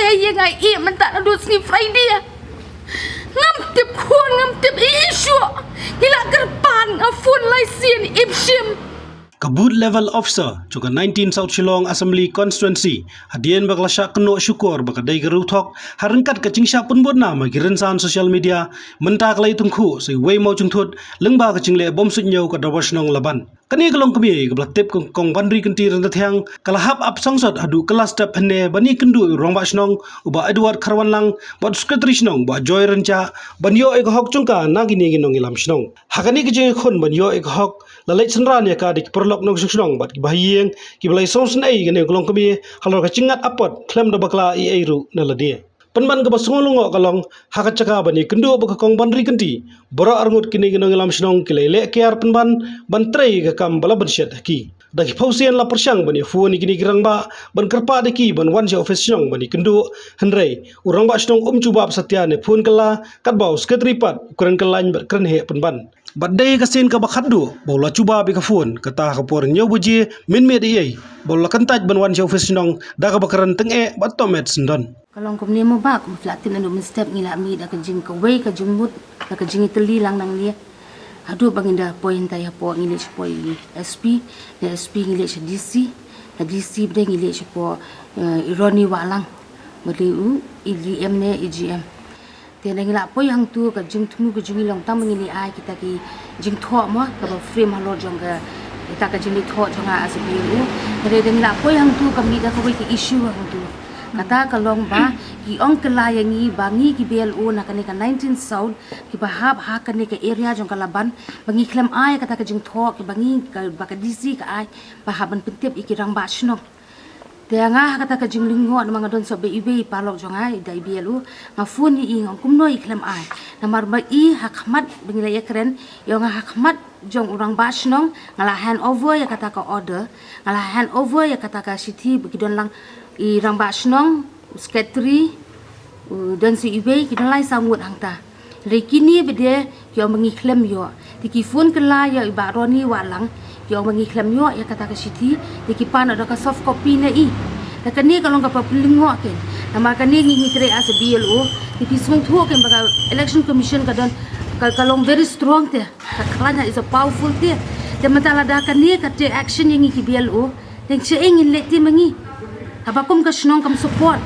waya yang ai mentak adu sni Friday. Ngam tip khon ngam tip isu. Gila gerpan ngafun laisin ibshim. Kabut level officer juga 19 South Shillong Assembly Constituency hadian baklasya keno syukur bakadai geruthok harengkat kecingsya pun bodna magi rensan social media mentak lai tungku sei wei mau jungthut lengba kecing bom sunyau ka Shillong Laban kani kelong kemi ke tip Kong Banrikynti renda thiang kalahap ap sangsad adu kelas step hene bani kendu rongba Shillong uba Edward Karwanlang bot secretary Shillong ba joy renca banyo ek hok chungka nagini ginong ilam Shillong hakani kecing khon banyo ek hok lalai senran ya ka dik perlok nog Shillong bat ki bahieng ki balai songsen ai gane kelong kemi halor ka cingat apot klem da bakla i airu naladi penban ke basongolongo kalong hakat caka bani kendu baka Kong Banrikynti bora arngut kini ginong ilam Shillong kilele kiar penban bantrei ka kam bala bensyat ki daki pausian la persyang bani fu ni kini girang ba ban kerpa deki ban wan ja office Shillong bani kendu henrei urang ba Shillong cubab satya ne phun kala kat bau sekretari pat ukuran kelain keren he penban badai kasin ka bakhadu bola cuba bi ka phone kata ka por nyo buji min me di bola kantaj ban wan ja office Shillong da ka bakaran teng batomet sendon Kalau kau ni mau bak, flatin anu step ngila mi dah kejing kawai kejumut, dah kejing iteli lang nang dia. Aduh banginda poin taya po ngile po SP, da SP ngile DC, da DC bde ngile po ironi walang. Beli EGM ne EGM. Tiada ngila po yang tu kejing tumu kejing ilang tam ngile ai kita ki jing thok mo ka frame halo jong ka kita kejing li thok jong ASPU. Tiada ngila po yang tu kami dah kawai ki issue hang tu. Kata kalong ba ki ong kelayangi bangi ki BLO na kani ka 19 South ki bahab ha kani ka area jong kalaban bangi klem ai kata ka jing thok ki bangi ka baka DC ka ai bahaban pentip ikirang ba Shillong Tianga kata ka jing lingo na mga don so be ibe palok jong ai dai BLO ngafun ni ing kum noi klem ai namar ba I hakmat bangi la yakren yo nga hakmat jong urang ba Shillong ngala hand over ya kata ka order ngala hand over ya kata ka city bagi don lang I ramba Shillong sekretari dan si ibe kita lai sangut hangta rekini bede yo mengiklem yo tikifun kela yo iba roni walang yo mengiklem yo ya kata ke siti tikipan ada ka soft copy na I da kani kalau ka papelingo ken nama kani ngi kre as BLO tipisung thu ken baga election commission kadon kalong very strong te kalanya is a powerful te mentala da kani ka take action yang ki BLO teng che ingin leti mangi abakum ka Shillong kam support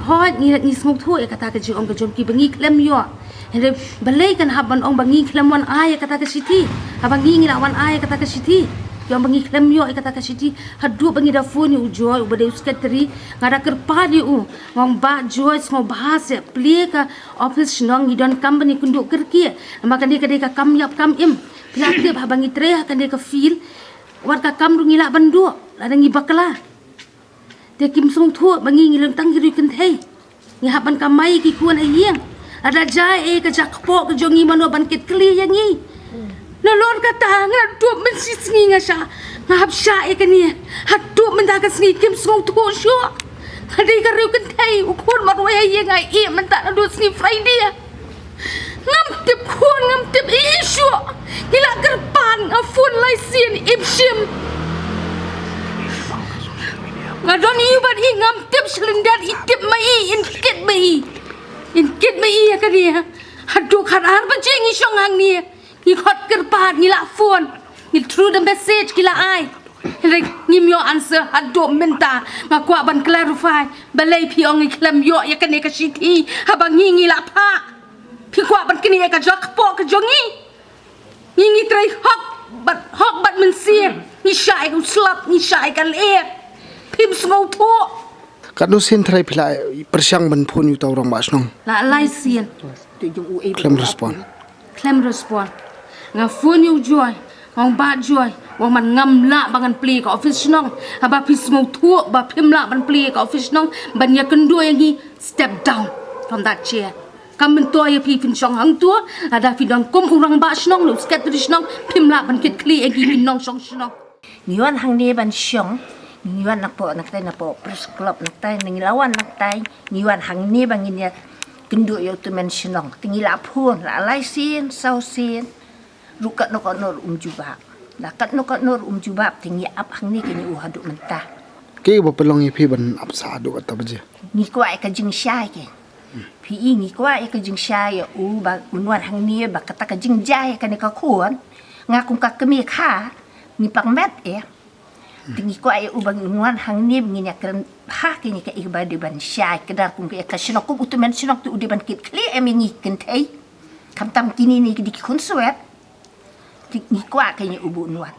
hoi ni smok thu kata ka ji ong ka jom ki bangi klem yo hele balai kan haban ong bangi klem wan ai kata ka siti abangi ngi lawan ai kata ka siti yo bangi klem yo kata ka siti hadu bangi da phone u joy u bade sekretari ngada kerpa di u ngong ba joy ngong bahas ya plie ka office Shillong idon company kunduk kerki maka dia ka kam yap kam im pilate bangi tre ka dia ka feel warga kam rungila bandu ada ngi bakla dia kim song thu bangi ngilang tang giri kyntait ngi haban kamai ki kuan ayeng ada jai ka jakpo ka jongi mano ban ket kli yangi no lor kata ngadu men sisngi ngasha ngap sha e kani hatu men da ka sngi kim song thu sho hadi ka ru kyntait ukun mar wai ayeng ai men ta adu sngi Friday ngam tip khon ngam tip isu gila gerpan afun laisin ibshim ngadon iban ingam tip selendar itip mai in kit mai ya kania hadu kharar bajing isong hang ni ki khot kerpat ni la phone ni through the message kila ai ngim yo answer hadu menta ngakwa ban clarify balai pi ong klem yo ya kane ka siti habang ngi la pha pi kwa ban kini ka jakpo ka jongi ngi trai hok bat men sia ni shai ku slap ni shai kan pim smau tho kanu sin thrai phila persyang ban phone yu taw rong ba Shillong la lai sien claim respond nga phone yu joy ngong ba joy wa man ngam la bangan pli ka office Shillong aba pis smau tho ba pim la ban pli ka office Shillong ban ya kendo yang step down from that chair kam to ya pi fin chong hang tu ada fi dang kom urang ba Shillong lu sekretari Shillong pim la ban kit kli egi min nong chong Shillong niwan hang ni ban Shillong niwan nakpo press club naktai ningilawan naktai niwan hang ni bangin ya kendu yo tu men Shillong tingila phun la lai sin sau sin rukat nokot nor jubab lakat nokot nor jubab tingi ap hang ni kini hadu mentah ke bo pelong phi ban apsa do ta baje ni kwa ka jing shy ke pi ni kwa ka jing shy u ba unwan hang ni ba ka ta ka jing jai ka ni ka khuan nga kum ka mi kha ni pang met tingi kwa u bang unwan hang ni ngi nya kan ha ke ni ka ba de ban shy ka dar kum ka shinok ku utumen shinok tu de ban kit kli ngi kyntait kam tam kini ni di kun suet tingi kwa ka ni ubu unwan